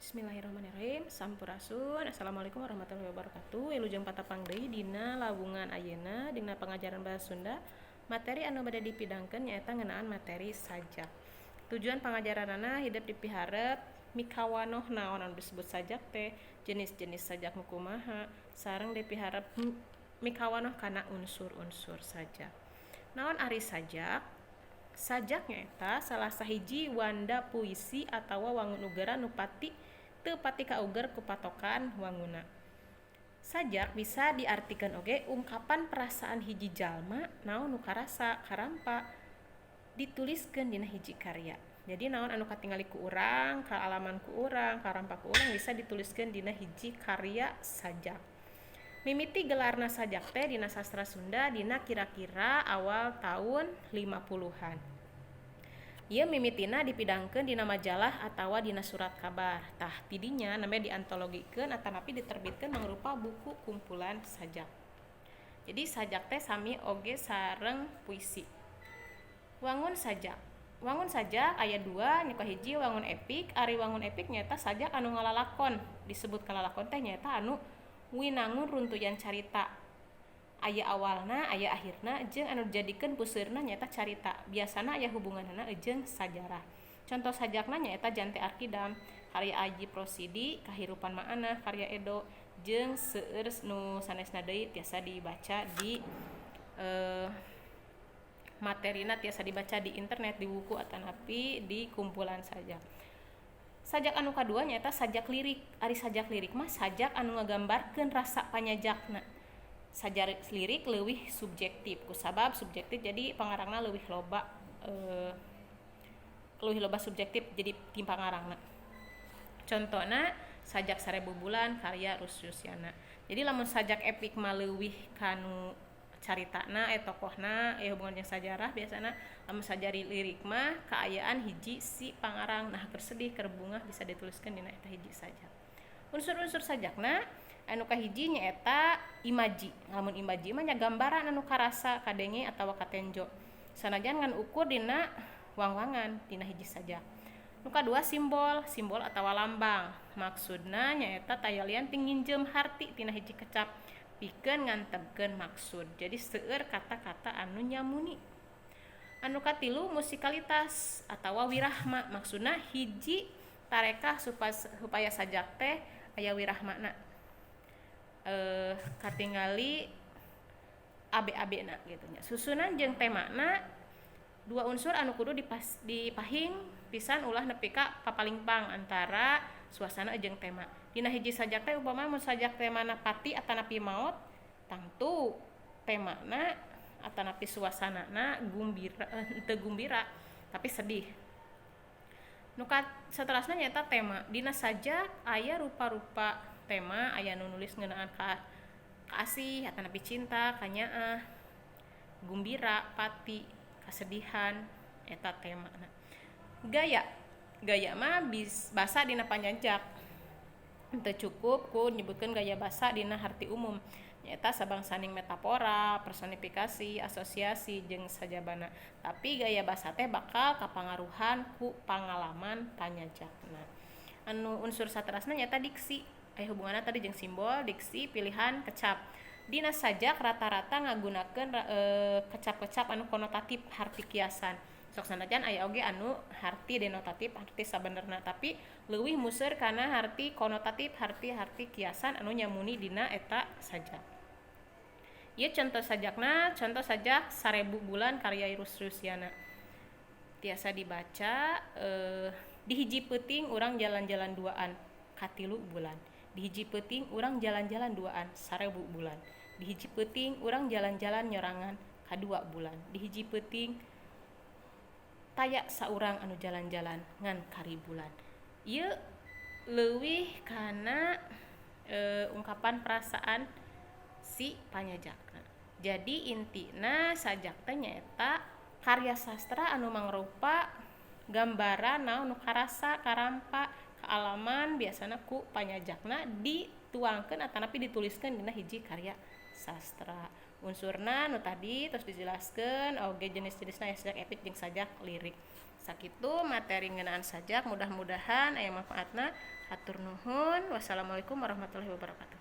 Bismillahirrahmanirrahim. Sampurasun. Assalamualaikum warahmatullahi wabarakatuh. Wilujeng patapang deui dina lawungan ayeuna dina pengajaran bahasa Sunda. Materi anu bade dipidangkeun nyaeta ngeunaan materi sajak. Tujuan pangajaranana hidup dipiharep mikawanoh naon anu disebut sajak teh, jenis-jenis sajak nu kumaha, sareng dipiharep mikawanoh kana unsur-unsur sajak. Naon ari sajak? Sajak nyaeta salah sahiji wanda puisi atawa wangun ugera nu teu pati kauger ku patokan wanguna. Sajak bisa diartikeun oge ungkapan perasaan hiji jalma naon nu karasa karampa dituliskeun dina hiji karya. Jadi naon anu katingali ku urang, kaalaman ku urang, karampa ku urang bisa dituliskeun dina hiji karya sajak. Mimiti gelarna sajak teh dina sastra Sunda dina kira-kira awal tahun 50-an. Ieu mimitina dipidangkeun dina majalah atawa dina surat kabar. Tah tidinya namanya diantologikeun atanapi diterbitkeun mangrupa buku kumpulan sajak. Jadi sajak teh sami oge sareng puisi. Wangun sajak. Wangun sajak aya 2 nya kahiji wangun epik. Ari wangun epik nyaeta sajak anu ngalalakon. Disebut kalalakon teh nyaeta anu winangun runtuyan carita. Aya awalna, aya akhirna, jeung anu dijadikeun puseurna nyaeta carita. Biasana aya hubunganna jeung sajarah. Contoh sajakna nyaeta Jante Arkidam, karya Aji Prosidi, Kahirupan Ma'ana, karya Edo, jeung seueur nu sanesna deui tiasa dibaca di materina tiasa dibaca di internet, di buku atanapi di kumpulan sajak. Sajak anu kadua nyaeta sajak lirik. Ari sajak lirik mah sajak anu ngagambarkeun rasa panyajakna. Sajak lirik leuwih subjektif, kusabab subjektif jadi pangarangna leuwih loba subjektif jadi tim pangarangna. Contona sajak 1000 bulan karya Rusdiana. Jadi lamun sajak epik mah leuwih kanu caritana tokohna hubungan jeung sajarah biasana. Lamun sajak lirik mah kaayaan hiji si pangarang nah keur sedih keur bungah bisa dituliskeun dina eta hiji sajak. Unsur-unsur sajakna anu kahiji nyaeta imaji. Lamun imaji mah nya gambaran anu karasa kadenge atawa katenjo. Sanajan ngan ukur dina wangwangan dina hiji sajak. Nu kadua simbol atawa lambang. Maksudna nyaeta tayalian tinginjem harti tina hiji kecap pikeun ngantepkeun maksud. Jadi seueur kata-kata anu nyamuni. Anu katilu musikalitas atawa wirahma. Maksudna hiji tarekah supaya sajak teh aya wirahmana. Katingali abe-abena gitu nya. Susunan jeung temana 2 unsur anu kudu dipahing pisan ulah nepi ka papalingpang antara suasana jeung tema. Dina hiji sajak teh upama mun sajak temana pati atanapi maot, tangtu temana atanapi suasanana teu gumbira tapi sedih. Nu saterasna nyaeta tema. Dina sajak aya rupa-rupa tema, aya nu nulis ngeunaan ka kasih atanapi cinta, kanyaah, gumbira, pati, kasedihan eta temana. Gaya mah basa dina panjajak. Teu cukup ku nyebutkeun gaya basa dina harti umum. Nyaeta sabangsaning metafora, personifikasi, asosiasi jeung sajabana. Tapi gaya basa teh bakal kapangaruhan ku pangalaman panyajakna. Anu unsur saterasna nyaeta diksi. Aya hubunganna tadi jeung simbol, diksi, pilihan, kecap. Dina sajak rata-rata ngagunakeun kecap-kecap anu konotatif harti kiasan. Sok sanajan aya oge anu harti denotatif, harti sabenerna, tapi leuwih museur kana harti konotatif, harti kiasan anu nyamuni dina eta sajak. Ieu contoh sajakna, contoh sajak 1000 bulan karya Rusdiana. Tiasa dibaca di hiji peuting urang jalan-jalan duaan katilu bulan. Di hiji peuting urang jalan-jalan duaan 1000 bulan. Di hiji peuting urang jalan-jalan nyorangan kadua bulan. Di hiji peuting taya saurang anu jalan-jalan ngan karibulan. Ieu leuwih kana ungkapan perasaan si panyajakna. Jadi intina sajak teh nyaeta karya sastra anu mangrupa gambaran naon nu karasa karampa kaalaman biasana ku panyajakna dituangkeun atanapi dituliskeun dina hiji karya sastra. Unsurna nu tadi terus dijelaskeun oge jenis-jenisna sajak epik jeung sajak lirik. Sakitu materi ngeunaan sajak, mudah-mudahan aya manfaatna. Hatur nuhun. Wassalamualaikum warahmatullahi wabarakatuh.